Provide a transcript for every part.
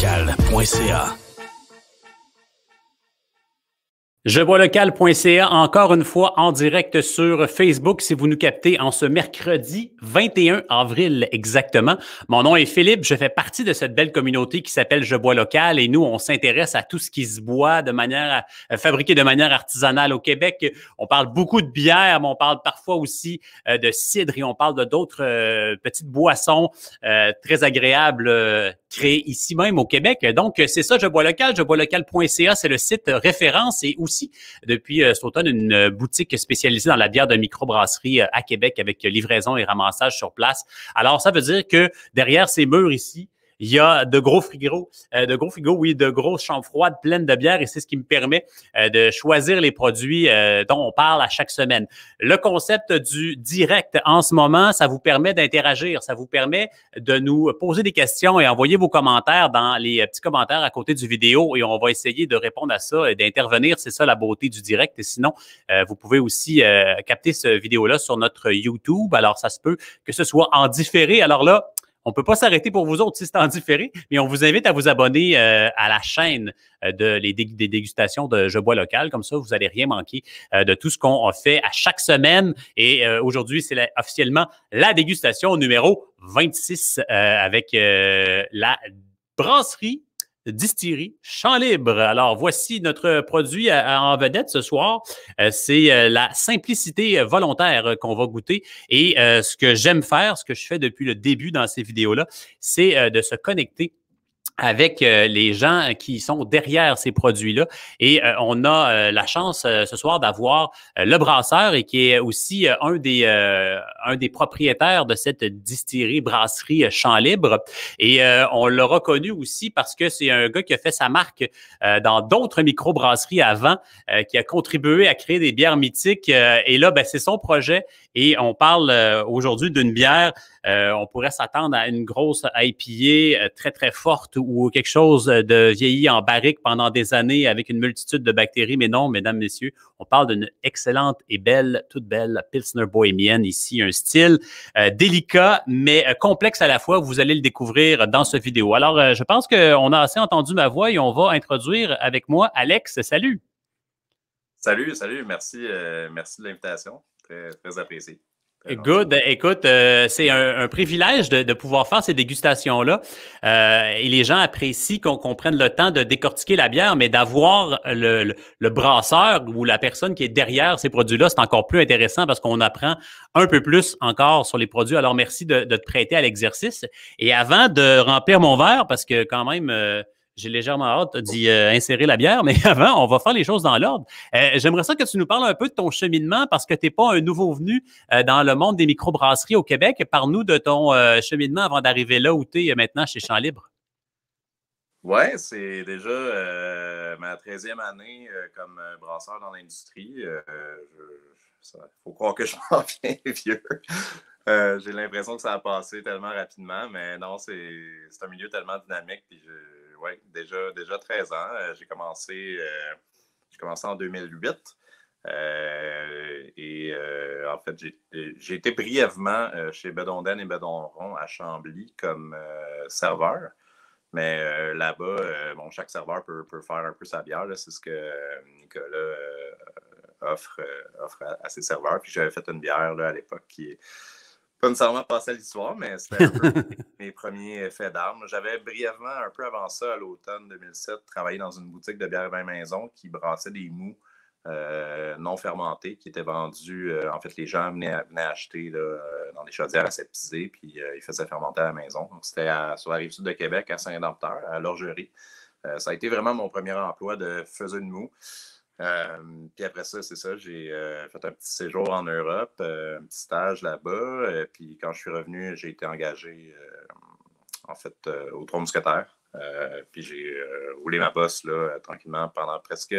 jeboislocal.ca. Jeboislocal.ca, encore une fois en direct sur Facebook si vous nous captez en ce mercredi 21 avril exactement. Mon nom est Philippe, je fais partie de cette belle communauté qui s'appelle Je Bois Local et nous, on s'intéresse à tout ce qui se boit de manière fabriqué de manière artisanale au Québec. On parle beaucoup de bière, mais on parle parfois aussi de cidre et on parle de d'autres petites boissons très agréables créées ici même au Québec. Donc, c'est ça, Je Bois Local. Jeboislocal.ca, c'est le site référence et aussi depuis cet automne une boutique spécialisée dans la bière de microbrasserie à Québec avec livraison et ramassage sur place. Alors, ça veut dire que derrière ces murs ici, il y a de gros frigos, de grosses chambres froides pleines de bière et c'est ce qui me permet de choisir les produits dont on parle à chaque semaine. Le concept du direct en ce moment, ça vous permet d'interagir, ça vous permet de nous poser des questions et envoyer vos commentaires dans les petits commentaires à côté du vidéo et on va essayer de répondre à ça et d'intervenir. C'est ça la beauté du direct. Et sinon, vous pouvez aussi capter cette vidéo-là sur notre YouTube. Alors, ça se peut que ce soit en différé. Alors là, on ne peut pas s'arrêter pour vous autres si c'est en différé, mais on vous invite à vous abonner à la chaîne des dégustations de Je Bois Local. Comme ça, vous n'allez rien manquer de tout ce qu'on a fait à chaque semaine. Et aujourd'hui, c'est officiellement la dégustation numéro 26 avec la brasserie distillerie Champ Libre. Alors, voici notre produit en vedette ce soir. C'est la simplicité volontaire qu'on va goûter. Et ce que j'aime faire, ce que je fais depuis le début dans ces vidéos-là, c'est de se connecter avec les gens qui sont derrière ces produits-là. Et on a la chance ce soir d'avoir le brasseur et qui est aussi un des propriétaires de cette distillerie brasserie Champ Libre. Et on l'a reconnu aussi parce que c'est un gars qui a fait sa marque dans d'autres microbrasseries avant, qui a contribué à créer des bières mythiques. Et là, ben, c'est son projet. Et on parle aujourd'hui d'une bière. On pourrait s'attendre à une grosse IPA très, très forte ou quelque chose de vieilli en barrique pendant des années avec une multitude de bactéries. Mais non, mesdames, messieurs, on parle d'une excellente et belle, toute belle Pilsner bohémienne ici. Un style délicat, mais complexe à la fois. Vous allez le découvrir dans cette vidéo. Alors, je pense qu'on a assez entendu ma voix et on va introduire avec moi Alex. Salut! Salut. Merci, merci de l'invitation. Très, très apprécié. Good. Écoute, c'est un privilège de pouvoir faire ces dégustations-là. Et les gens apprécient qu'on prenne le temps de décortiquer la bière, mais d'avoir le brasseur ou la personne qui est derrière ces produits-là, c'est encore plus intéressant parce qu'on apprend un peu plus encore sur les produits. Alors, merci de te prêter à l'exercice. Et avant de remplir mon verre, parce que quand même, j'ai légèrement hâte d'y insérer la bière, mais avant, on va faire les choses dans l'ordre. J'aimerais ça que tu nous parles un peu de ton cheminement parce que tu n'es pas un nouveau venu dans le monde des microbrasseries au Québec. Parle-nous de ton cheminement avant d'arriver là où tu es maintenant chez Champ Libre. Oui, c'est déjà ma 13e année comme brasseur dans l'industrie. Il faut croire que je m'en viens vieux. J'ai l'impression que ça a passé tellement rapidement, mais non, c'est un milieu tellement dynamique. Puis ouais, déjà 13 ans. J'ai commencé en 2008. En fait, j'ai été brièvement chez Bedonden et Bedonron à Chambly comme serveur. Mais là-bas, bon, chaque serveur peut faire un peu sa bière. C'est ce que Nicolas offre à ses serveurs. Puis j'avais fait une bière là, à l'époque qui est pas nécessairement passé à l'histoire, mais c'était un peu mes premiers faits d'armes. J'avais brièvement, un peu avant ça, à l'automne 2007, travaillé dans une boutique de bière et vin maison qui brassait des mous non fermentés qui étaient vendus. En fait, les gens venaient acheter là, dans des chaudières aseptisées, puis ils faisaient fermenter à la maison. Donc, c'était sur la rive sud de Québec, à Saint-Dompteur, à l'Orgerie. Ça a été vraiment mon premier emploi de faiseuse de mou. Puis après ça, c'est ça, j'ai fait un petit séjour en Europe, un petit stage là-bas. Puis quand je suis revenu, j'ai été engagé en fait aux Trois Mousquetaires. Puis j'ai roulé ma bosse là, tranquillement pendant presque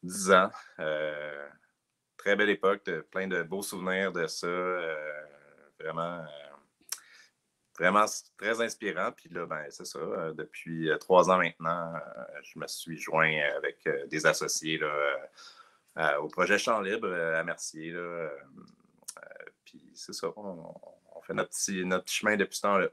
10 ans. Très belle époque, plein de beaux souvenirs de ça. Vraiment très inspirant. Puis là, ben, c'est ça. Depuis 3 ans maintenant, je me suis joint avec des associés là, au projet Champ Libre à Mercier. Puis c'est ça. On fait notre petit chemin depuis ce temps-là.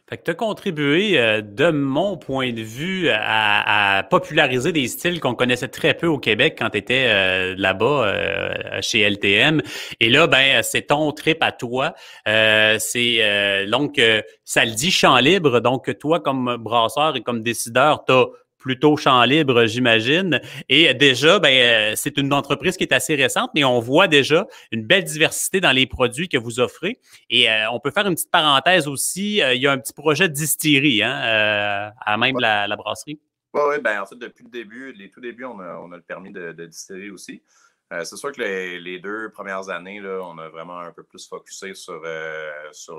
Fait que tu as contribué, de mon point de vue, à populariser des styles qu'on connaissait très peu au Québec quand tu étais là-bas chez LTM. Et là, ben, c'est ton trip à toi. Donc, ça le dit chant libre. Donc, toi, comme brasseur et comme décideur, tu as plutôt champ libre, j'imagine. Et déjà, ben, c'est une entreprise qui est assez récente, mais on voit déjà une belle diversité dans les produits que vous offrez. Et on peut faire une petite parenthèse aussi. Il y a un petit projet de distillerie à même la brasserie. Oui, ouais, ben, en fait, depuis le début, les tout débuts, on a le permis de distiller aussi. C'est sûr que les 2 premières années, là, on a vraiment un peu plus focusé sur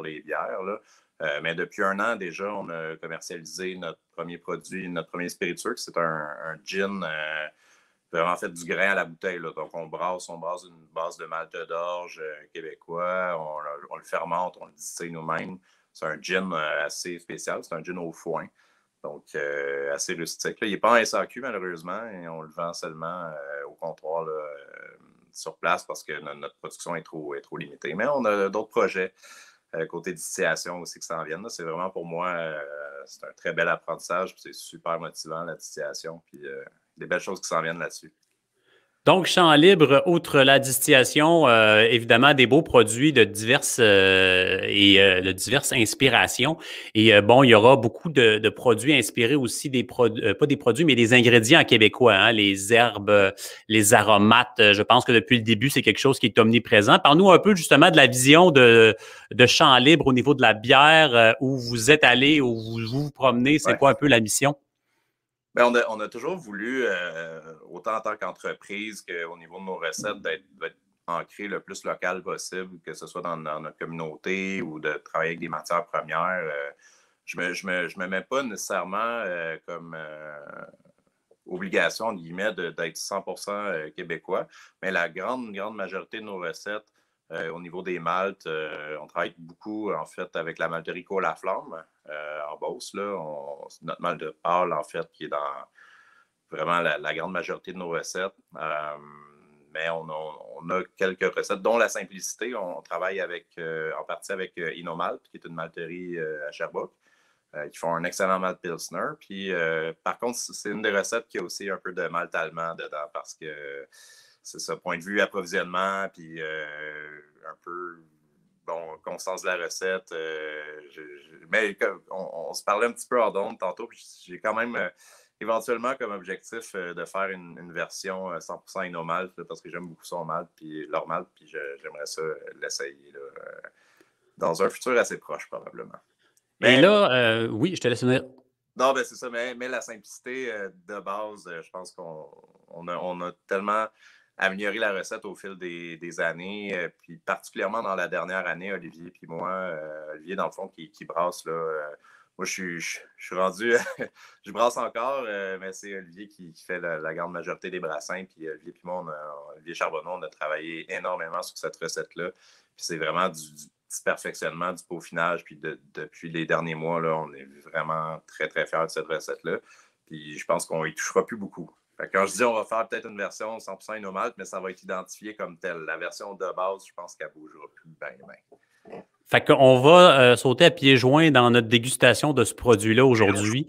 les bières. Là. Mais depuis 1 an déjà, on a commercialisé notre premier produit, notre premier spiritueux, c'est un gin vraiment fait du grain à la bouteille. Là. Donc, on brasse une base de malt d'orge québécois, on le fermente, on le distille nous-mêmes. C'est un gin assez spécial, c'est un gin au foin. Donc, assez rustique. Là, il n'est pas en SAQ, malheureusement, et on le vend seulement au comptoir là, sur place parce que notre production est trop limitée. Mais on a d'autres projets côté distillation aussi qui s'en viennent. C'est vraiment pour moi, c'est un très bel apprentissage. C'est super motivant, la distillation. Puis des belles choses qui s'en viennent là-dessus. Donc, champ libre, outre la distillation, évidemment, des beaux produits de diverses inspirations. Et bon, il y aura beaucoup de produits inspirés aussi pas des produits, mais des ingrédients québécois, hein, les herbes, les aromates. Je pense que depuis le début, c'est quelque chose qui est omniprésent. Parle-nous un peu justement de la vision de champ libre au niveau de la bière, où vous êtes allé, où vous promenez. C'est quoi un peu la mission? Bien, on a toujours voulu, autant en tant qu'entreprise qu'au niveau de nos recettes, d'être ancré le plus local possible, que ce soit dans notre communauté ou de travailler avec des matières premières. Je me mets pas nécessairement comme obligation, entre guillemets, d'être 100% québécois, mais la grande majorité de nos recettes, au niveau des maltes, on travaille beaucoup, en fait, avec la malterie Côte la Flamme en Beauce. Là, notre malte de pâle, en fait, qui est dans vraiment la grande majorité de nos recettes. Mais on a quelques recettes, dont la simplicité. On travaille en partie avec Inomalt, qui est une malterie à Sherbrooke, qui font un excellent malt Pilsner. Puis, par contre, c'est une des recettes qui a aussi un peu de malt allemand dedans, parce que c'est ça, point de vue approvisionnement, puis un peu, bon, constance de la recette. Mais on se parlait un petit peu hors d'onde tantôt, puis j'ai quand même éventuellement comme objectif de faire une version 100% Inomalt, parce que j'aime beaucoup son malt, puis leur malt, puis j'aimerais ça l'essayer là, dans un futur assez proche, probablement. Et là, oui, je te laisse venir. Non, ben c'est ça, mais la simplicité de base, je pense qu'on a tellement amélioré la recette au fil des années, puis particulièrement dans la dernière année, Olivier puis moi, Olivier, dans le fond, qui brasse, là, moi, je suis rendu, je brasse encore, mais c'est Olivier qui fait la grande majorité des brassins, puis Olivier puis moi, Olivier Charbonneau, on a travaillé énormément sur cette recette-là, puis c'est vraiment du petit perfectionnement, du peaufinage, puis depuis les derniers mois, là, on est vraiment très, très fiers de cette recette-là, puis je pense qu'on y touchera plus beaucoup. Fait que quand je dis on va faire peut-être une version 100% Inomalt, mais ça va être identifié comme tel. La version de base, je pense qu'elle ne bougera plus bien. Fait qu'on va sauter à pieds joints dans notre dégustation de ce produit-là aujourd'hui.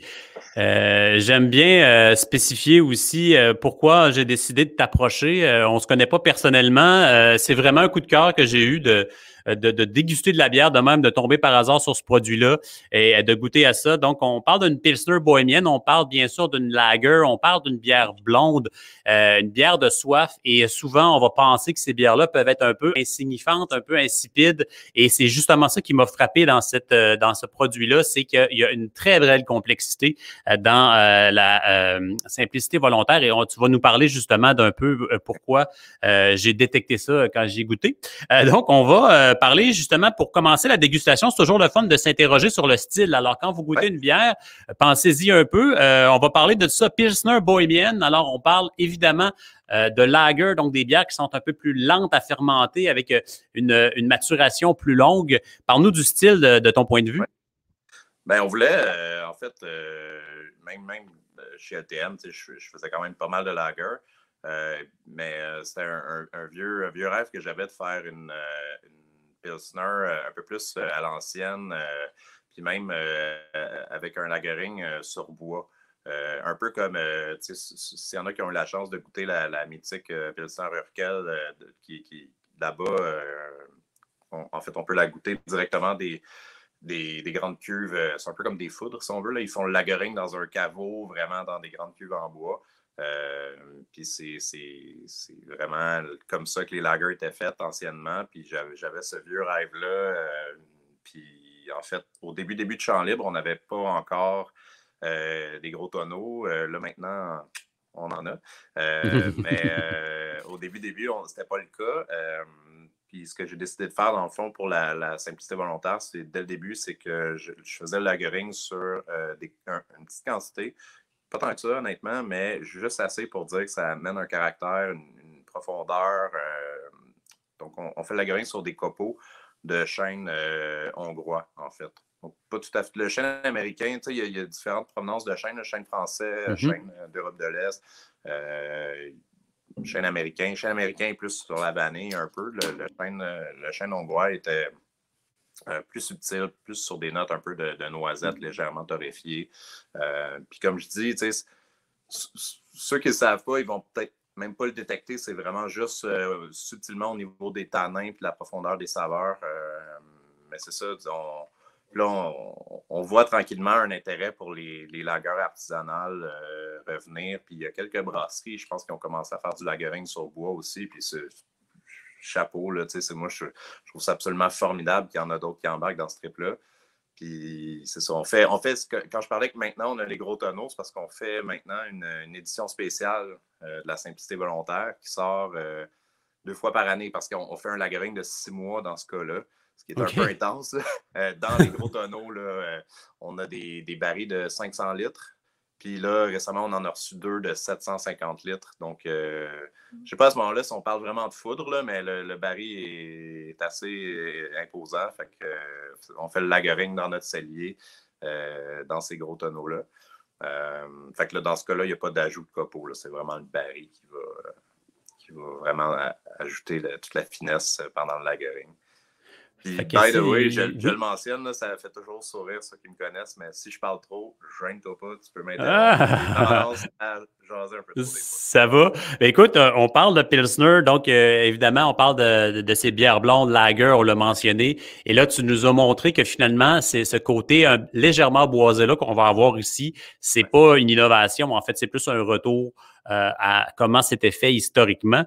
J'aime bien spécifier aussi pourquoi j'ai décidé de t'approcher. On se connaît pas personnellement. C'est vraiment un coup de cœur que j'ai eu de déguster de la bière, de même de tomber par hasard sur ce produit-là et de goûter à ça. Donc, on parle d'une Pilsner bohémienne, on parle bien sûr d'une lager, on parle d'une bière blonde, une bière de soif. Et souvent, on va penser que ces bières-là peuvent être un peu insignifiantes, un peu insipides. Et c'est justement ça qui m'a frappé dans ce produit-là, c'est qu'il y a une très belle complexité dans la simplicité volontaire. Et tu vas nous parler justement d'un peu pourquoi j'ai détecté ça quand j'ai goûté. Donc, on va parler justement pour commencer la dégustation. C'est toujours le fun de s'interroger sur le style. Alors, quand vous goûtez une bière, pensez-y un peu. On va parler de ça, Pilsner bohémienne. Alors, on parle évidemment de lager, donc des bières qui sont un peu plus lentes à fermenter avec une maturation plus longue. Parle-nous du style de ton point de vue. Ouais. Ben, on voulait, en fait, même chez LTM, je faisais quand même pas mal de lager. Mais c'était un vieux rêve que j'avais de faire une Pilsner un peu plus à l'ancienne. puis même avec un lagering sur bois. Un peu comme, s'il y en a qui ont eu la chance de goûter la mythique Pilsner Urquell, qui là-bas, en fait, on peut la goûter directement des grandes cuves. C'est un peu comme des foudres, si on veut. Là. Ils font le lagering dans un caveau, vraiment dans des grandes cuves en bois. Puis c'est vraiment comme ça que les lagers étaient faits anciennement. Puis j'avais ce vieux rêve-là. Puis en fait, au début de Champ Libre, on n'avait pas encore des gros tonneaux. Là, maintenant, on en a. Mais au début, c'était pas le cas. Puis ce que j'ai décidé de faire, dans le fond, pour la simplicité volontaire, c'est dès le début, c'est que je faisais le lagering sur une petite quantité. Pas tant que ça, honnêtement, mais juste assez pour dire que ça amène un caractère, une profondeur. Donc, on fait le lagering sur des copeaux de chêne hongrois, en fait. Donc, pas tout à fait. Le chêne américain, tu sais, il y a différentes provenances de chêne, le chêne français, chêne d'Europe de l'Est, chêne américain. Le chêne américain est plus sur la vanille un peu. Le chêne hongrois était plus subtil, plus sur des notes un peu de noisettes légèrement torréfiées. Puis comme je dis, tu sais, ceux qui ne savent pas, ils vont peut-être même pas le détecter. C'est vraiment juste subtilement au niveau des tanins et la profondeur des saveurs. Mais c'est ça, on voit tranquillement un intérêt pour les lagers artisanales revenir. Puis il y a quelques brasseries, je pense, qui ont commencé à faire du lagering sur bois aussi. Puis chapeau, là, moi, je trouve ça absolument formidable qu'il y en a d'autres qui embarquent dans ce trip-là. Puis c'est ça, on fait quand je parlais que maintenant on a les gros tonneaux, c'est parce qu'on fait maintenant une édition spéciale de la simplicité volontaire qui sort 2 fois par année parce qu'on fait un lagering de 6 mois dans ce cas-là, ce qui est un peu intense. Dans les gros tonneaux, là, on a des barils de 500 litres. Puis là, récemment, on en a reçu 2 de 750 litres. Donc, je ne sais pas à ce moment-là si on parle vraiment de foudre, là, mais le baril est assez imposant. Fait que, on fait le lagering dans notre cellier, dans ces gros tonneaux-là. Fait que là, dans ce cas-là, il n'y a pas d'ajout de copeaux. C'est vraiment le baril qui va vraiment ajouter toute la finesse pendant le lagering. Puis, by the way, je le mentionne, là, ça fait toujours sourire ceux qui me connaissent, mais si je parle trop, gêne-toi pas, tu peux m'interrompre. J'ai tendance à jaser un peu trop des fois. Ça va. Ben, écoute, on parle de Pilsner, donc évidemment, on parle de ces bières blondes, lager, on l'a mentionné. Et là, tu nous as montré que finalement, c'est ce côté légèrement boisé-là qu'on va avoir ici. C'est pas une innovation, mais en fait, c'est plus un retour à comment c'était fait historiquement.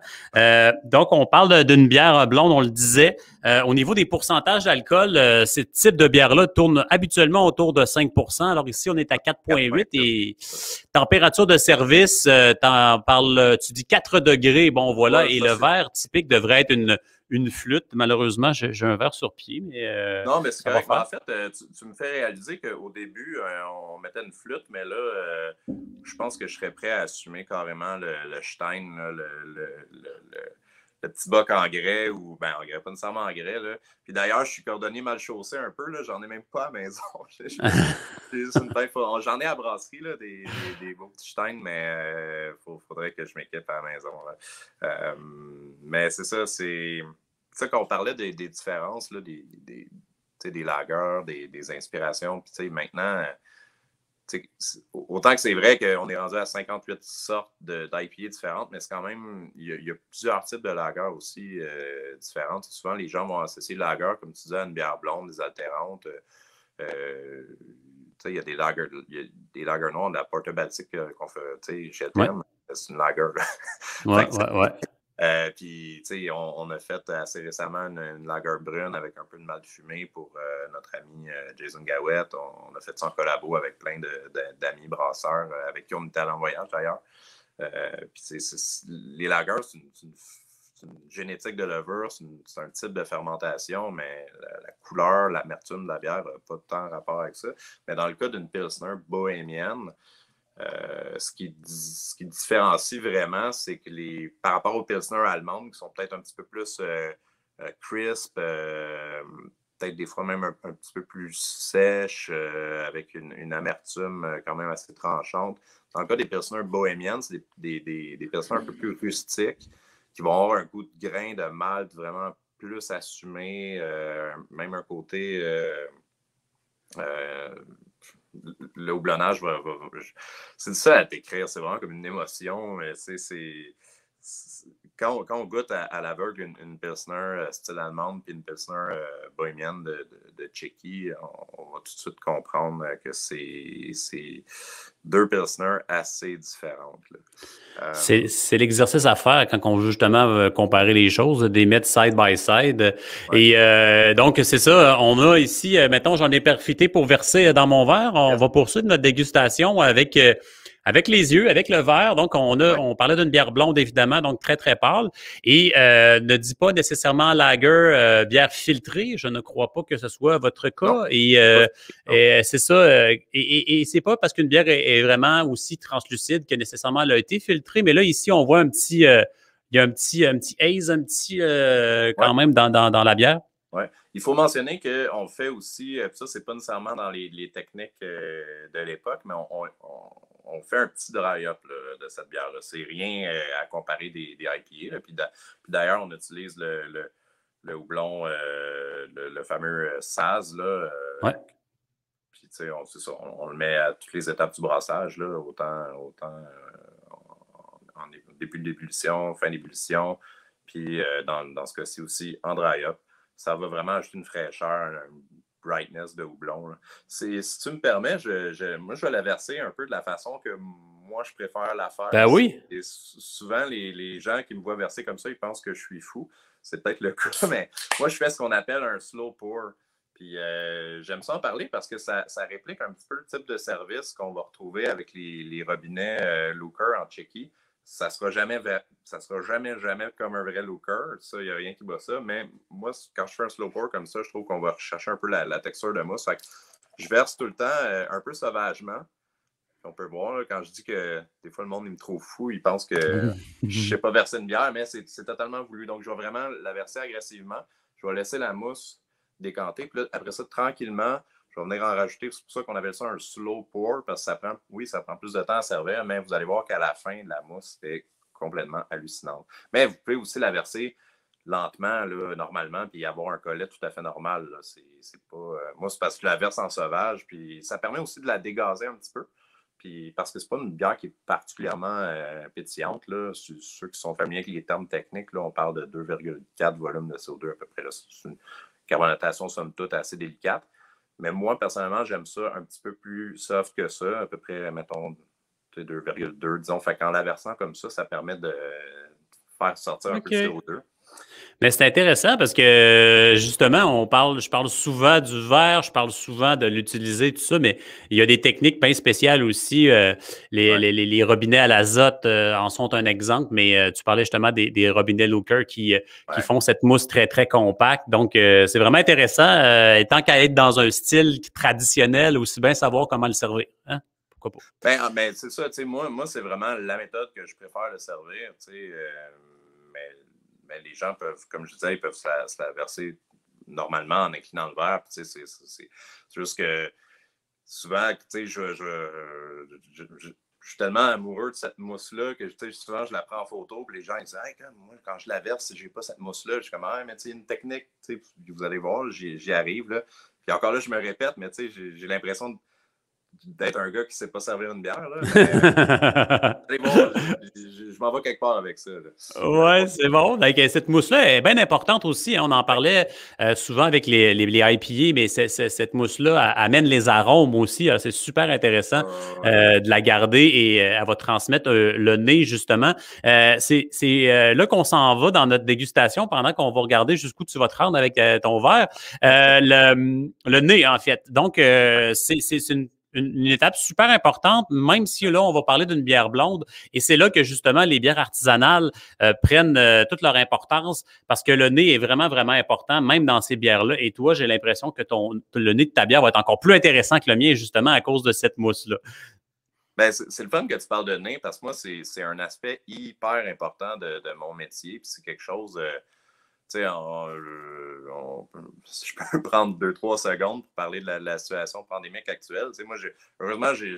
Donc, on parle d'une bière blonde, on le disait. Au niveau des pourcentages d'alcool, ce type de bière-là tourne habituellement autour de 5 %. Alors ici, on est à 4,8 et température de service, tu dis 4 degrés. Bon, voilà. Ouais, et le verre typique devrait être une flûte. Malheureusement, j'ai un verre sur pied, mais non, mais c'est correct. En fait, tu me fais réaliser qu'au début, on mettait une flûte, mais là, je pense que je serais prêt à assumer carrément le Stein, là, le petit boc en grès, ou ben en grès, pas nécessairement en grès. Là. Puis d'ailleurs, je suis cordonnier mal chaussé un peu, là, j'en ai même pas à la maison. J'en ai à la brasserie, là, des beaux petits Stein, mais faudrait que je m'équipe à la maison. Là. Mais c'est ça, c'est ça qu'on parlait des différences, là, des lagers, des inspirations. Puis maintenant, autant que c'est vrai qu'on est rendu à 58 sortes d'IPA différentes, mais c'est quand même, il y a plusieurs types de lagers aussi différentes. Souvent, les gens vont associer le lager, comme tu disais, à une bière blonde, des altérantes. Il y a des lagers noirs, de la Porter Baltic qu'on fait, je t'aime, c'est une lager. Ouais. Puis, tu sais, on a fait assez récemment une lager brune avec un peu de mal fumé pour notre ami Jason Gawett. On a fait ça en collabo avec plein d'amis brasseurs avec qui on était allé en voyage d'ailleurs. Puis, les lagers, c'est une génétique de levure, c'est un type de fermentation, mais la couleur, l'amertume de la bière n'a pas tant rapport avec ça. Mais dans le cas d'une Pilsner bohémienne, ce qui différencie vraiment, c'est que par rapport aux Pilsner allemandes, qui sont peut-être un petit peu plus crisp, peut-être des fois même un petit peu plus sèches, avec une amertume quand même assez tranchante. Dans le cas des Pilsner bohémiennes, c'est des Pilsner un peu plus rustiques, qui vont avoir un goût de grain de malt vraiment plus assumé, même un côté Euh, le houblonnage c'est ça à décrire, c'est vraiment comme une émotion, mais quand on goûte à l'aveugle une Pilsner style allemande puis une Pilsner bohémienne de Tchéquie, on va tout de suite comprendre que c'est deux Pilsner assez différentes. C'est l'exercice à faire quand on veut justement comparer les choses, des mettre side by side. Ouais. Et donc, c'est ça. On a ici, mettons, j'en ai profité pour verser dans mon verre. On va poursuivre notre dégustation avec les yeux, avec le verre. Donc, on parlait d'une bière blonde, évidemment, donc très, très pâle. Et ne dit pas nécessairement lager, bière filtrée. Je ne crois pas que ce soit votre cas. Non. Et c'est ça. Et c'est pas parce qu'une bière est vraiment aussi translucide que nécessairement elle a été filtrée. Mais là, ici, on voit il y a un petit haze, quand même dans la bière. Ouais. Il faut mentionner qu'on fait aussi, ça, c'est pas nécessairement dans les techniques de l'époque, mais on fait un petit dry-up de cette bière-là. C'est rien à comparer des IPA. Là. Puis d'ailleurs, on utilise le houblon, le fameux Saz. Là, ouais. Puis, tu sais, on le met à toutes les étapes du brassage, là, autant en début d'ébullition, fin d'ébullition, puis dans ce cas-ci aussi, en dry-up. Ça va vraiment ajouter une fraîcheur, une brightness de houblon. Si tu me permets, moi, je vais la verser un peu de la façon que moi, je préfère la faire. Ben oui. Et souvent, les gens qui me voient verser comme ça, ils pensent que je suis fou. C'est peut-être le cas, mais moi, je fais ce qu'on appelle un slow pour. Puis j'aime ça en parler parce que ça réplique un petit peu le type de service qu'on va retrouver avec les robinets Looker en Tchéquie. Ça sera jamais comme un vrai looker. Ça, il n'y a rien qui bat ça. Mais moi, quand je fais un slow pour comme ça, je trouve qu'on va rechercher un peu la texture de mousse. Fait que je verse tout le temps un peu sauvagement. On peut voir, là, quand je dis que des fois, le monde il me trouve fou, il pense que je ne sais pas verser une bière, mais c'est totalement voulu. Donc, je vais vraiment la verser agressivement. Je vais laisser la mousse décanter. Puis là, après ça, tranquillement, je vais venir en rajouter. C'est pour ça qu'on appelle ça un slow pour, parce que ça prend plus de temps à servir, mais vous allez voir qu'à la fin, la mousse est complètement hallucinante. Mais vous pouvez aussi la verser lentement, là, normalement, puis avoir un collet tout à fait normal. Là. C'est pas, moi, c'est parce que je la verse en sauvage, puis ça permet aussi de la dégazer un petit peu. Puis parce que c'est pas une bière qui est particulièrement pétillante. Là. Ceux qui sont familiers avec les termes techniques, là, on parle de 2,4 volumes de CO2 à peu près. C'est une carbonatation, somme toute, assez délicate. Mais moi, personnellement, j'aime ça un petit peu plus soft que ça, à peu près, mettons, 2,2, disons. Fait qu'en la versant comme ça permet de faire sortir un peu de CO2. Mais c'est intéressant parce que justement, je parle souvent du verre, je parle souvent de l'utiliser, tout ça, mais il y a des techniques bien spéciales aussi. Les robinets à l'azote en sont un exemple, mais tu parlais justement des robinets Looker qui font cette mousse très, très compacte. Donc, c'est vraiment intéressant. Et tant qu'à être dans un style traditionnel, aussi bien savoir comment le servir. Hein? Pourquoi pas? Ben, c'est ça. Moi, c'est vraiment la méthode que je préfère le servir. Mais les gens peuvent, comme je disais, ils peuvent se la verser normalement en inclinant le verre. C'est juste que souvent, je suis tellement amoureux de cette mousse-là que souvent je la prends en photo. Puis les gens ils disent hey, moi, quand je la verse, j'ai pas cette mousse-là. Je suis comme mais tu sais, une technique, vous allez voir, j'y arrive. Là. Puis encore là, je me répète, mais j'ai l'impression d'être un gars qui ne sait pas servir une bière. Là, mais, bon, je m'en vais quelque part avec ça. Oui, c'est bon. Donc, cette mousse-là est bien importante aussi. Hein. On en parlait souvent avec les IPA, mais cette mousse-là amène les arômes aussi. C'est super intéressant de la garder et elle va transmettre le nez, justement. C'est là qu'on s'en va dans notre dégustation pendant qu'on va regarder jusqu'où tu vas te rendre avec ton verre. Le nez, en fait. Donc, c'est une étape super importante, même si là, on va parler d'une bière blonde. Et c'est là que, justement, les bières artisanales prennent toute leur importance parce que le nez est vraiment, vraiment important, même dans ces bières-là. Et toi, j'ai l'impression que le nez de ta bière va être encore plus intéressant que le mien, justement, à cause de cette mousse-là. Ben, c'est le fun que tu parles de nez parce que moi, c'est un aspect hyper important de mon métier. Puis c'est quelque chose... Tu sais, je peux prendre 2-3 secondes pour parler de la situation pandémique actuelle. Tu sais, moi, heureusement, j'ai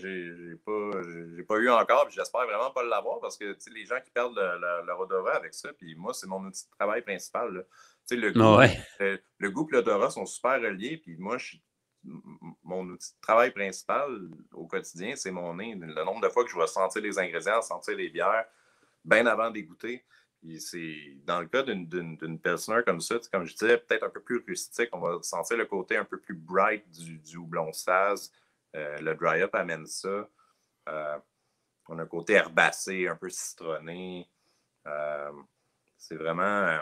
pas eu encore, puis j'espère vraiment pas l'avoir parce que les gens qui perdent leur odorat avec ça, puis moi, c'est mon outil de travail principal. Là. Tu sais, le goût et l'odorat sont super reliés, puis moi, mon outil de travail principal au quotidien, c'est mon nez. Le nombre de fois que je vais sentir les ingrédients, sentir les bières, bien avant de goûter. C'est dans le cas d'une Pilsner comme ça, comme je disais, peut-être un peu plus rustique, on va sentir le côté un peu plus bright du houblon Saz. Le dry up amène ça. On a un côté herbacé, un peu citronné. C'est vraiment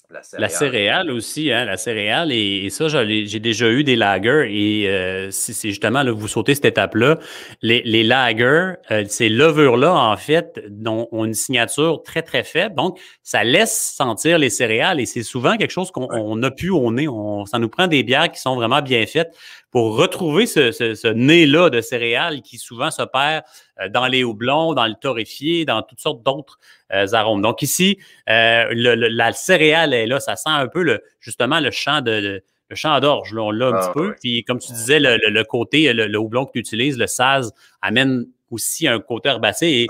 la La céréale. céréale aussi, hein, la céréale, et ça, j'ai déjà eu des lagers, et c'est justement, là, vous sautez cette étape-là. Les lagers, ces levures-là, en fait, ont une signature très, très faible. Donc, ça laisse sentir les céréales, et c'est souvent quelque chose qu'on n'a plus au nez. Ça nous prend des bières qui sont vraiment bien faites pour retrouver ce nez-là de céréales qui souvent se perd dans les houblons, dans le torréfié, dans toutes sortes d'autres arômes. Donc ici, la céréale est là, ça sent un peu justement le champ d'orge, là, on l'a un petit peu. Ouais. Puis comme tu disais, le côté, le houblon que tu utilises, le Saz, amène aussi un côté herbacé, et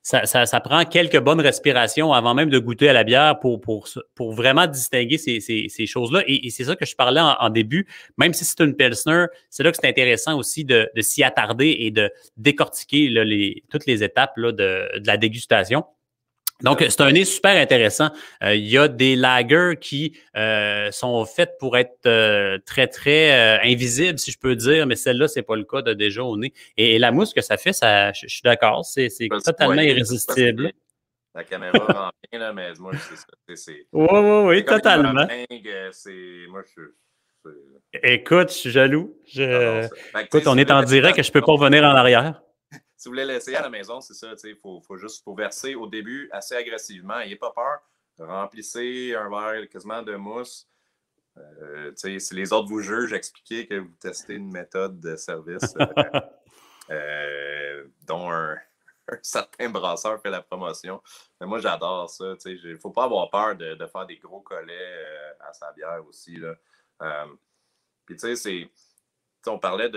ça prend quelques bonnes respirations avant même de goûter à la bière pour vraiment distinguer ces choses-là. Et c'est ça que je parlais en début. Même si c'est une Pilsner, c'est là que c'est intéressant aussi de s'y attarder et de décortiquer là, toutes les étapes là, de la dégustation. Donc, c'est un nez super intéressant. Il y a des lagers qui sont faites pour être très, très invisibles, si je peux dire, mais celle-là, c'est pas le cas de déjà au nez. Et la mousse que ça fait, je suis d'accord, c'est totalement irrésistible. La caméra rend bien, là, mais moi, c'est ça. Oui, totalement. Moi, Écoute, je suis jaloux. Écoute, on si est en direct, je peux pas revenir en arrière. Si vous voulez l'essayer à la maison, c'est ça. Il faut verser au début assez agressivement. N'ayez pas peur. Remplissez un verre quasiment de mousse. Si les autres vous jugent, expliquez que vous testez une méthode de service dont un certain brasseur fait la promotion. Mais moi, j'adore ça. Il ne faut pas avoir peur de faire des gros collets à sa bière aussi. Puis, on parlait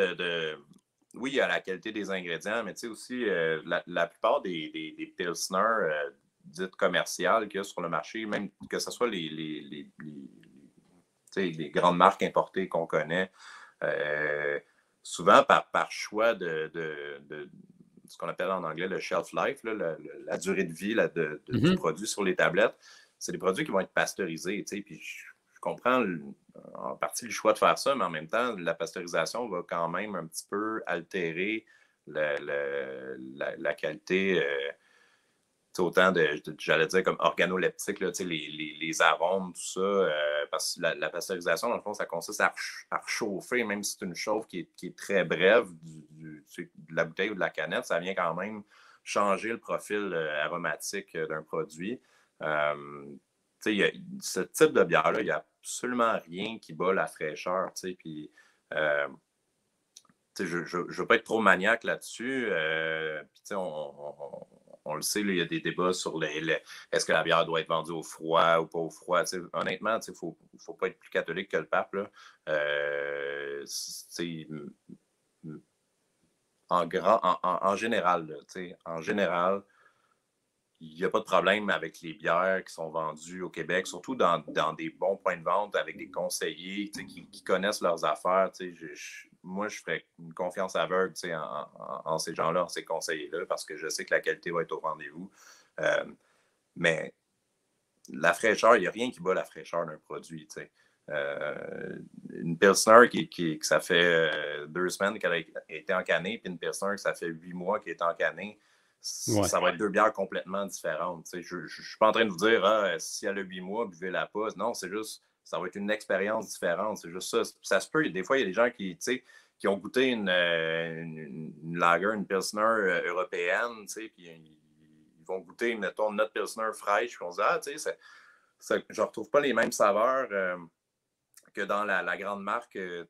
oui, il y a la qualité des ingrédients, mais aussi, la plupart des Pilsner dites commerciales qu'il y a sur le marché, même que ce soit les grandes marques importées qu'on connaît, souvent par choix de ce qu'on appelle en anglais le shelf life, là, la durée de vie du produit sur les tablettes, c'est des produits qui vont être pasteurisés. Puis je comprends en partie le choix de faire ça, mais en même temps, la pasteurisation va quand même un petit peu altérer la qualité, autant j'allais dire comme organoleptique, là, les arômes, tout ça, parce que la pasteurisation, dans le fond, ça consiste à réchauffer, même si c'est une chauffe qui est très brève de la bouteille ou de la canette, ça vient quand même changer le profil aromatique d'un produit. Ce type de bière-là, il n'y a absolument rien qui bat la fraîcheur. Puis, je ne veux pas être trop maniaque là-dessus. On le sait, là, il y a des débats sur est-ce que la bière doit être vendue au froid ou pas au froid. Honnêtement, il ne faut pas être plus catholique que le pape. Là. En général, il n'y a pas de problème avec les bières qui sont vendues au Québec, surtout dans des bons points de vente avec des conseillers qui connaissent leurs affaires. Moi, je ferais une confiance aveugle en ces gens-là, en ces conseillers-là, parce que je sais que la qualité va être au rendez-vous. Mais la fraîcheur, il n'y a rien qui bat la fraîcheur d'un produit. Une Pilsner qui ça fait 2 semaines qu'elle a été encanée, puis une Pilsner que ça fait 8 mois qu'elle est encanée, ça va être 2 bières complètement différentes. Je ne suis pas en train de vous dire si elle a 8 mois, buvez-la pas. Non, c'est juste, ça va être une expérience différente. C'est juste ça. Ça se peut. Des fois, il y a des gens qui ont goûté une lager, une Pilsner européenne, puis ils vont goûter, mettons, notre Pilsner fraîche, puis on se dit, je ne retrouve pas les mêmes saveurs que dans la grande marque que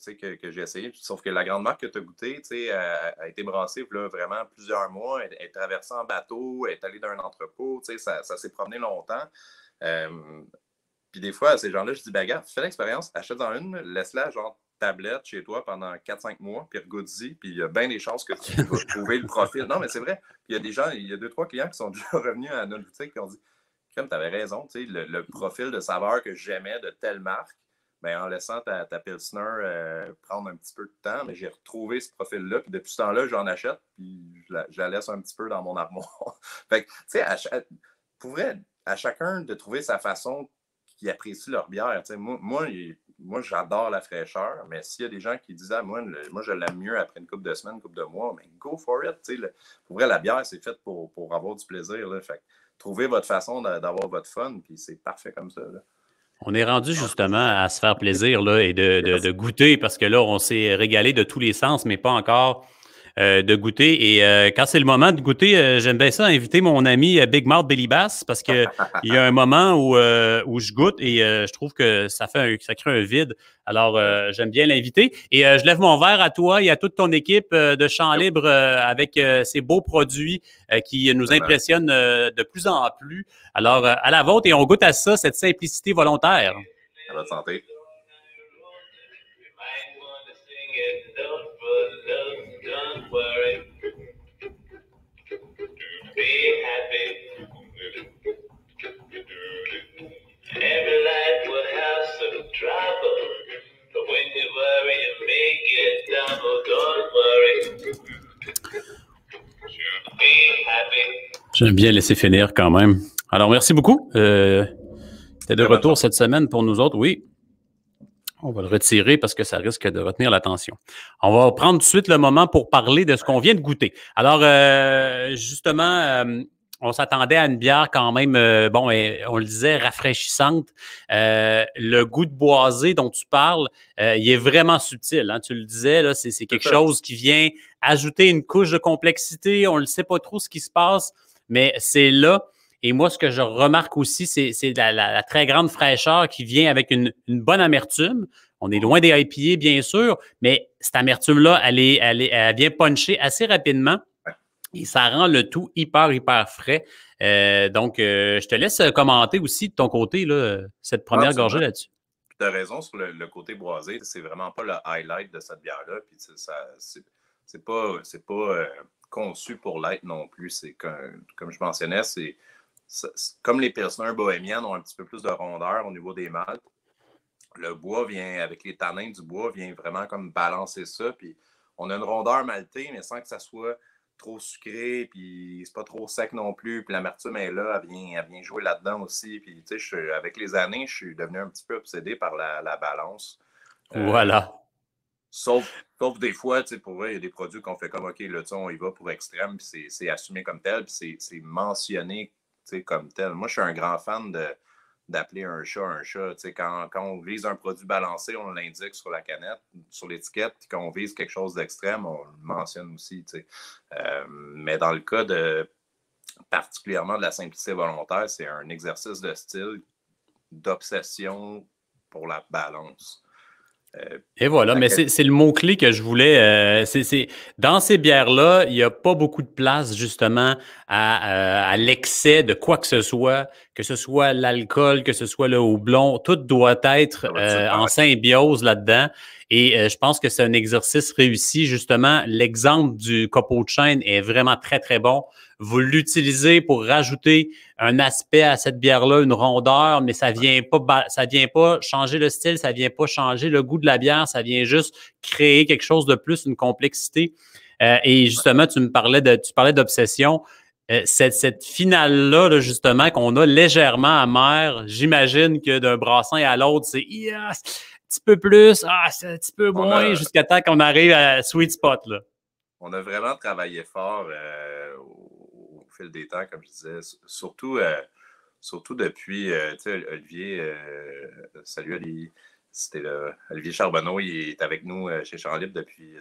j'ai essayé. Sauf que la grande marque que tu as goûtée a été brassée là, vraiment plusieurs mois. Elle est traversée en bateau, elle est allée d'un entrepôt. Ça s'est promené longtemps. Puis des fois, à ces gens-là, je dis, gars, fais l'expérience, achète-en une, laisse-la genre tablette chez toi pendant 4-5 mois, puis regoute-y, puis il y a bien des chances que tu vas trouver le profil. Non, mais c'est vrai. Puis il y a des gens, il y a 2-3 clients qui sont déjà revenus à notre boutique qui ont dit, Crème, tu avais raison, le profil de saveur que j'aimais de telle marque, ben, en laissant ta Pilsner prendre un petit peu de temps, mais j'ai retrouvé ce profil-là. Puis depuis ce temps-là, j'en achète, puis je la laisse un petit peu dans mon armoire. Fait que, tu sais, pour vrai, à chacun de trouver sa façon qui apprécie leur bière. Tu sais, moi, j'adore la fraîcheur, mais s'il y a des gens qui disent, ah, moi, je l'aime mieux après une couple de semaines, une couple de mois, mais go for it. Tu sais, pour vrai, la bière, c'est fait pour avoir du plaisir. Là. Fait que, trouvez votre façon d'avoir votre fun, puis c'est parfait comme ça. Là. On est rendu justement à se faire plaisir là, et de goûter parce que là, on s'est régalé de tous les sens, mais pas encore de goûter. Et quand c'est le moment de goûter, j'aime bien ça, inviter mon ami Big Mouth Belly Bass parce qu'il y a un moment où je goûte et je trouve que ça crée un vide. Alors, j'aime bien l'inviter. Et je lève mon verre à toi et à toute ton équipe de Champ Libre avec ces beaux produits qui nous impressionnent de plus en plus. Alors, à la vôtre, et on goûte à ça, cette simplicité volontaire. À votre santé. Every life will have some trouble, but when you worry, you make it double. Don't worry. Be happy. J'aime bien laisser finir quand même. Alors, merci beaucoup. T'es de retour cette semaine pour nous autres, oui. On va le retirer parce que ça risque de retenir l'attention. On va prendre tout de suite le moment pour parler de ce qu'on vient de goûter. Alors, justement, on s'attendait à une bière quand même, on le disait, rafraîchissante. Le goût de boisé dont tu parles, il est vraiment subtil. Hein? Tu le disais, là, c'est quelque chose qui vient ajouter une couche de complexité. On ne sait pas trop ce qui se passe, mais c'est là. Et moi, ce que je remarque aussi, c'est la très grande fraîcheur qui vient avec une bonne amertume. On est loin des IPA, bien sûr, mais cette amertume-là, elle vient puncher assez rapidement et ça rend le tout hyper, hyper frais. Donc, je te laisse commenter aussi de ton côté là, cette première gorgée là-dessus. Tu as raison sur le côté boisé. C'est vraiment pas le highlight de cette bière-là. Puis c'est pas conçu pour l'être non plus. C'est comme je mentionnais, c'est comme les Pilsner bohémiennes ont un petit peu plus de rondeur au niveau des maltes. Le bois vient, avec les tanins du bois, vient vraiment comme balancer ça. Puis on a une rondeur maltée, mais sans que ça soit trop sucré, puis c'est pas trop sec non plus. Puis l'amertume est là, elle vient jouer là-dedans aussi. Puis tu sais, avec les années, je suis devenu un petit peu obsédé par la balance. Voilà. Sauf des fois, tu sais, pour vrai, il y a des produits qu'on fait comme, OK, là, on y va pour extrême, puis c'est assumé comme tel, puis c'est mentionné comme tel. Moi, je suis un grand fan d'appeler un chat. Quand on vise un produit balancé, on l'indique sur la canette, sur l'étiquette. Puis quand on vise quelque chose d'extrême, on le mentionne aussi. Mais dans le cas particulièrement de la simplicité volontaire, c'est un exercice de style, d'obsession pour la balance. Et voilà, mais c'est le mot-clé que je voulais. Dans ces bières-là, il n'y a pas beaucoup de place justement à l'excès de quoi que ce soit l'alcool, que ce soit le houblon. Tout doit être en symbiose là-dedans. Et je pense que c'est un exercice réussi. Justement, l'exemple du copeau de chêne est vraiment très, très bon. Vous l'utilisez pour rajouter un aspect à cette bière-là, une rondeur, mais ça vient pas changer le style, ça vient pas changer le goût de la bière, ça vient juste créer quelque chose de plus, une complexité. Et justement, tu parlais d'obsession. Cette finale-là, là, justement, qu'on a légèrement amère, j'imagine que d'un brassin à l'autre, c'est un petit peu plus, c'est un petit peu moins, jusqu'à temps qu'on arrive à sweet spot. Là. On a vraiment travaillé fort au fil des temps, comme je disais, surtout depuis, tu sais, Olivier, salut Olivier, c'était Olivier Charbonneau, il est avec nous chez Champ Libre depuis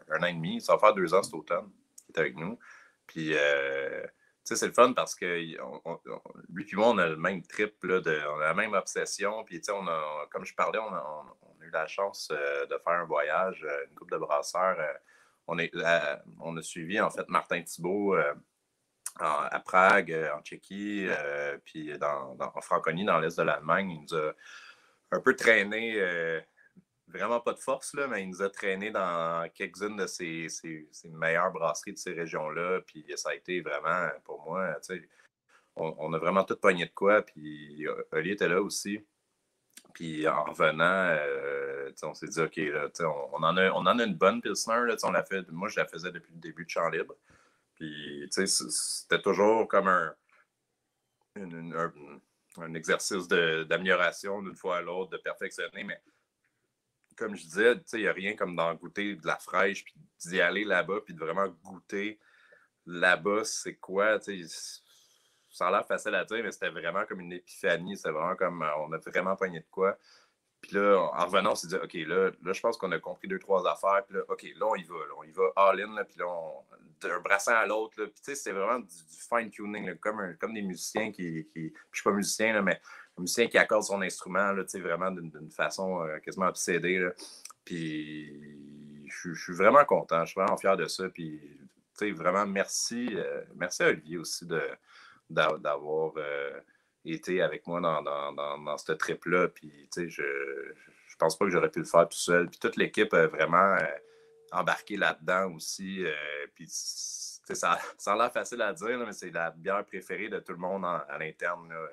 un an et demi, ça va faire 2 ans cet automne, il est avec nous. Puis, tu sais, c'est le fun parce que lui et moi, on a le même trip, là, on a la même obsession. Puis, tu sais, comme je parlais, on a eu la chance de faire un voyage, une couple de brasseurs. On a suivi, en fait, Martin Thibault à Prague, en Tchéquie, puis en Franconie, dans l'est de l'Allemagne. Il nous a un peu traîné, vraiment pas de force, là, mais il nous a traîné dans quelques-unes de ses meilleures brasseries de ces régions-là. Puis ça a été vraiment, pour moi, tu sais, on a vraiment tout pogné de quoi. Puis Oli était là aussi. Puis en revenant, on s'est dit, OK, là, on en a une bonne Pilsner. Là, moi, je la faisais depuis le début de Champ Libre. Puis c'était toujours comme un exercice d'amélioration d'une fois à l'autre, de perfectionner. Mais comme je disais, il n'y a rien comme d'en goûter de la fraîche, puis d'y aller là-bas, puis de vraiment goûter là-bas, c'est quoi? Ça a l'air facile à dire, mais c'était vraiment comme une épiphanie. C'était vraiment comme, on a vraiment pogné de quoi. Puis là, en revenant, on s'est dit, OK, là je pense qu'on a compris 2-3 affaires. Puis là, OK, là, on y va. Là, on y va all-in. Là, puis là, d'un brassin à l'autre. Puis tu sais, c'est vraiment du fine-tuning, comme des musiciens qui je suis pas musicien, là, mais un musicien qui accorde son instrument, là, vraiment d'une façon quasiment obsédée. Là. Puis je suis vraiment content. Je suis vraiment fier de ça. Puis, tu sais, vraiment, merci à Olivier aussi d'avoir été avec moi dans ce trip-là. Puis, tu sais, je pense pas que j'aurais pu le faire tout seul. Puis toute l'équipe a vraiment embarqué là-dedans aussi. Puis, ça a l'air facile à dire, là, mais c'est la bière préférée de tout le monde à l'interne. Là,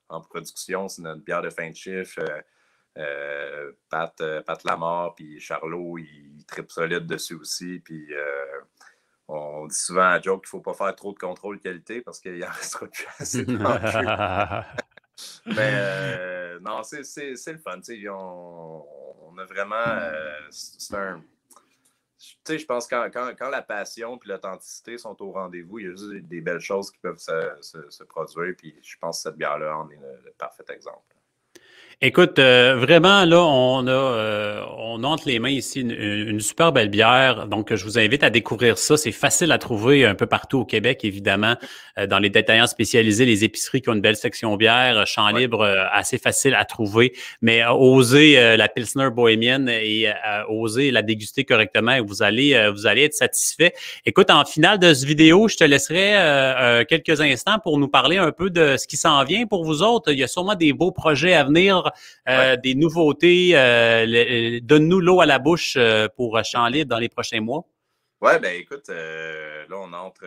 en production, c'est notre bière de fin de chiffre. Pat Lamar, puis Charlot, il tripe solide dessus aussi. Puis on dit souvent à joke qu'il ne faut pas faire trop de contrôle qualité parce qu'il n'en restera plus assez dans le Mais non, c'est le fun. On a vraiment. C'est un. Je pense que quand la passion et l'authenticité sont au rendez-vous, il y a juste des belles choses qui peuvent se produire. Puis je pense que cette bière-là en est le parfait exemple. Écoute, vraiment, là, on a entre les mains ici une super belle bière. Donc, je vous invite à découvrir ça. C'est facile à trouver un peu partout au Québec, évidemment, dans les détaillants spécialisés, les épiceries qui ont une belle section bière, Champ Libre, assez facile à trouver. Mais osez la Pilsner bohémienne et osez la déguster correctement et vous allez être satisfait. Écoute, en finale de cette vidéo, je te laisserai quelques instants pour nous parler un peu de ce qui s'en vient pour vous autres. Il y a sûrement des beaux projets à venir. Des nouveautés. Donne-nous l'eau à la bouche pour Champ Libre dans les prochains mois. Oui, ben écoute, là, on entre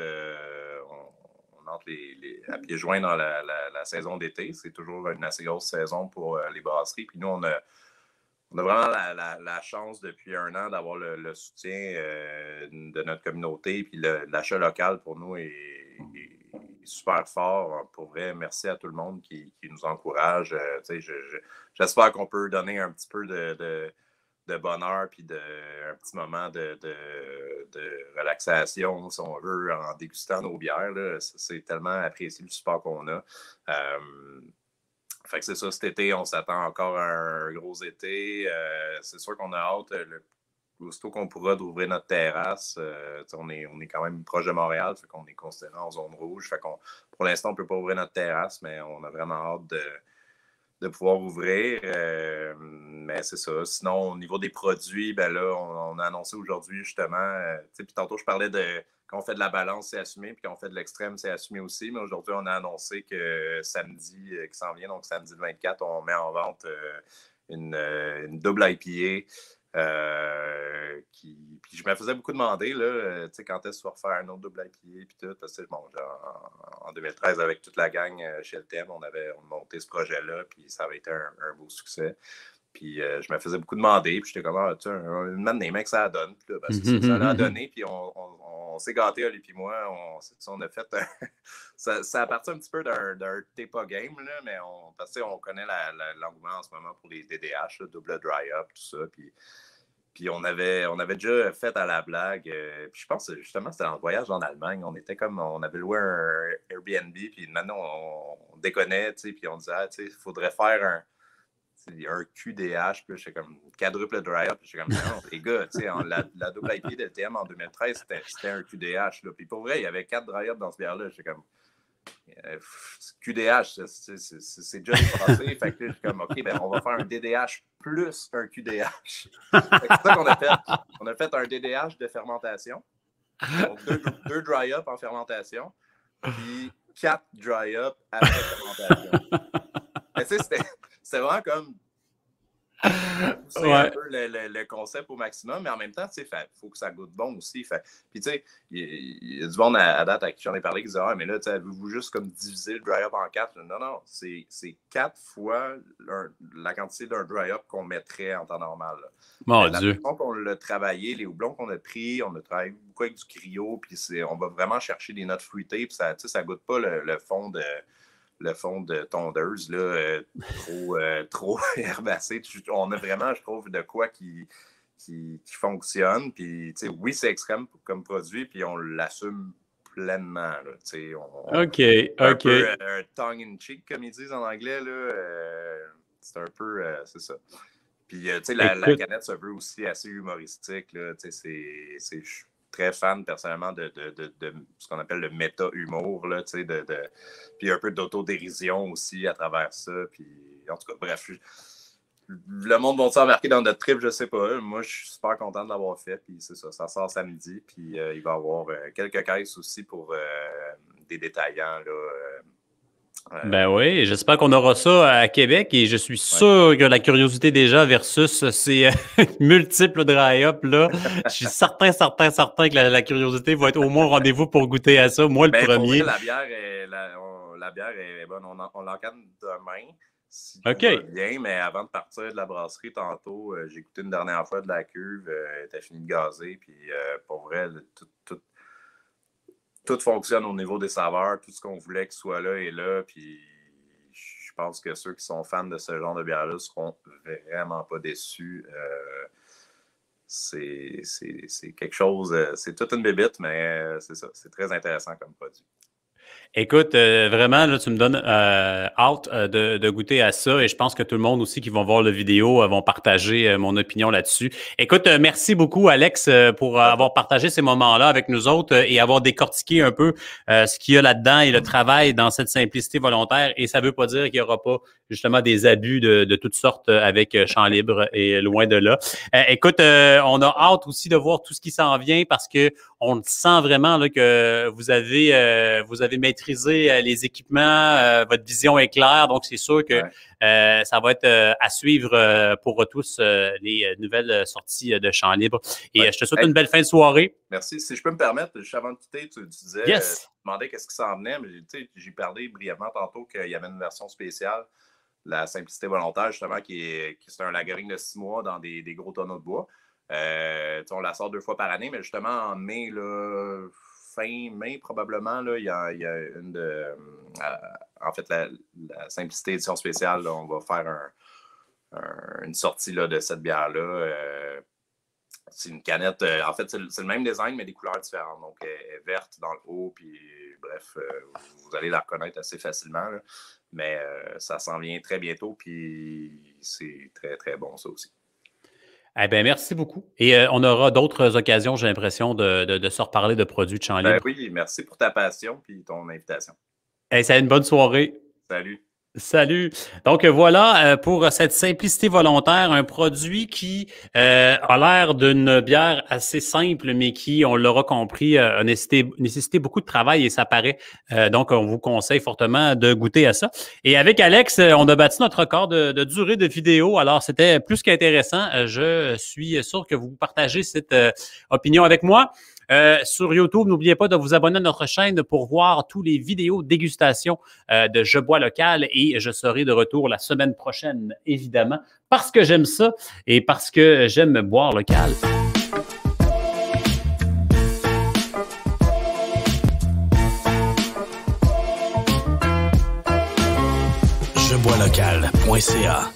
à pieds joints dans la saison d'été. C'est toujours une assez grosse saison pour les brasseries. Puis nous, on a vraiment la chance depuis 1 an d'avoir le soutien de notre communauté. Puis l'achat local pour nous est super fort. Pour vrai, merci à tout le monde qui nous encourage. J'espère qu'on peut donner un petit peu de bonheur puis un petit moment de relaxation, si on veut, en dégustant nos bières. Là. C'est tellement apprécié le support qu'on a. Fait que c'est ça, cet été, on s'attend encore à un gros été. C'est sûr qu'on a hâte, aussitôt qu'on pourra, d'ouvrir notre terrasse. On est quand même proche de Montréal, fait qu'on est considéré en zone rouge. Fait pour l'instant, on ne peut pas ouvrir notre terrasse, mais on a vraiment hâte de pouvoir ouvrir. Mais c'est ça. Sinon, au niveau des produits, ben là, on a annoncé aujourd'hui, justement, puis tantôt, je parlais de quand on fait de la balance, c'est assumé, puis quand on fait de l'extrême, c'est assumé aussi. Mais aujourd'hui, on a annoncé que samedi qui s'en vient, donc samedi le 24, on met en vente une double IPA. Puis je me faisais beaucoup demander là, quand est-ce que tu vas refaire un autre double IPA puis tout, parce que bon, en 2013 avec toute la gang chez le thème, on avait monté ce projet-là, puis ça avait été un beau succès. Puis je me faisais beaucoup demander, puis j'étais comme, une manée, mec, ça donne. Puis là, ça l'a donné, puis on s'est gâtés, Oli puis moi. On a fait ça a parti un petit peu d'un TEPA game, là, mais parce qu'on connaît l'engouement en ce moment pour les DDH, là, double dry-up, tout ça. Puis on avait déjà fait à la blague. Puis je pense justement c'était en voyage en Allemagne. On avait loué un Airbnb, puis maintenant on déconnait, puis on disait, il faudrait faire un QDH, puis j'étais comme quadruple dry-up, puis j'étais comme, non, les gars, la double IP de LTM en 2013, c'était un QDH, là. Puis pour vrai, il y avait 4 dry-up dans ce bière-là, j'étais comme, QDH, c'est déjà dépassé, fait que j'étais comme, OK, ben on va faire un DDH plus un QDH. C'est ça qu'on a fait. On a fait un DDH de fermentation, donc 2 dry-up en fermentation, puis 4 dry-up après fermentation. Mais tu sais, c'était vraiment comme pousser un peu le concept au maximum, mais en même temps, il faut que ça goûte bon aussi. Puis, tu sais, il y a du monde à date à qui j'en ai parlé qui disait « Ah, mais là, avez-vous juste comme diviser le dry-up en 4? » Non, c'est 4 fois la quantité d'un dry-up qu'on mettrait en temps normal. Mon la Dieu. façon qu'on l'a travaillé, les houblons qu'on a pris, on a travaillé beaucoup avec du cryo, puis on va vraiment chercher des notes fruitées, puis ça goûte pas le fond de tondeuse, là, trop herbacé. On a vraiment, je trouve, de quoi qui fonctionne. Puis, oui, c'est extrême comme produit, puis on l'assume pleinement. Là, OK. Un peu tongue-in-cheek, comme ils disent en anglais. Là, c'est un peu, c'est ça. Puis, la canette se veut aussi assez humoristique. Là, je suis très fan, personnellement, de ce qu'on appelle le méta-humour. Là, puis un peu d'autodérision aussi à travers ça. Puis, en tout cas, bref, le monde va s'embarquer dans notre trip, je sais pas. Moi, je suis super content de l'avoir fait. Puis, c'est ça, ça sort samedi. Puis, il va y avoir quelques caisses aussi pour des détaillants, là. Ben oui, j'espère qu'on aura ça à Québec et je suis sûr que la curiosité déjà versus ces multiples dry-up là, je suis certain que la curiosité va être au moins au rendez-vous pour goûter à ça. Moi, le premier. Pour vrai, la bière est bonne. On l'encadre demain. Si tout OK. va bien, mais avant de partir de la brasserie tantôt, j'ai goûté une dernière fois de la cuve. Elle était finie de gazer. Puis pour vrai, tout fonctionne au niveau des saveurs. Tout ce qu'on voulait qu'il soit là est là. Puis je pense que ceux qui sont fans de ce genre de bière-là ne seront vraiment pas déçus. C'est quelque chose, c'est toute une bébite, mais c'est ça. C'est très intéressant comme produit. Écoute, vraiment, là, tu me donnes hâte de goûter à ça et je pense que tout le monde aussi qui vont voir la vidéo vont partager mon opinion là-dessus. Écoute, merci beaucoup, Alex, pour avoir partagé ces moments-là avec nous autres et avoir décortiqué un peu ce qu'il y a là-dedans et le travail dans cette simplicité volontaire. Et ça ne veut pas dire qu'il n'y aura pas justement des abus de toutes sortes avec Champ Libre et loin de là. Écoute, on a hâte aussi de voir tout ce qui s'en vient parce que on sent vraiment là, que vous avez maîtrisé les équipements, votre vision est claire, donc c'est sûr que ça va être à suivre pour tous les nouvelles sorties de Champ Libre. Et je te souhaite une belle fin de soirée. Merci. Si je peux me permettre, juste avant de quitter, tu disais, tu demandais qu'est-ce qui s'en venait, mais j'ai parlé brièvement tantôt qu'il y avait une version spéciale, la simplicité volontaire, justement, qui c'est un lagering de 6 mois dans des gros tonneaux de bois. On la sort 2 fois par année, mais justement en mai, là, fin mai probablement, là, il y a une de... en fait, la simplicité édition spéciale, là, on va faire une sortie là, de cette bière-là. C'est une canette, en fait, c'est le même design, mais des couleurs différentes. Donc, elle est verte dans le haut, puis bref, vous allez la reconnaître assez facilement. Là. Mais ça s'en vient très bientôt, puis c'est très, très bon, ça aussi. Eh bien, merci beaucoup. Et on aura d'autres occasions, j'ai l'impression, de se reparler de produits de Champ Libre. Oui, merci pour ta passion et ton invitation. Hey, ça a une bonne soirée. Salut. Salut. Donc voilà pour cette simplicité volontaire, un produit qui a l'air d'une bière assez simple, mais qui, on l'aura compris, a nécessité beaucoup de travail et ça paraît. Donc, on vous conseille fortement de goûter à ça. Et avec Alex, on a battu notre record de durée de vidéo. Alors, c'était plus qu'intéressant. Je suis sûr que vous partagez cette opinion avec moi. Sur YouTube, n'oubliez pas de vous abonner à notre chaîne pour voir tous les vidéos dégustation de Je bois local et je serai de retour la semaine prochaine, évidemment, parce que j'aime ça et parce que j'aime boire local. Jeboislocal.ca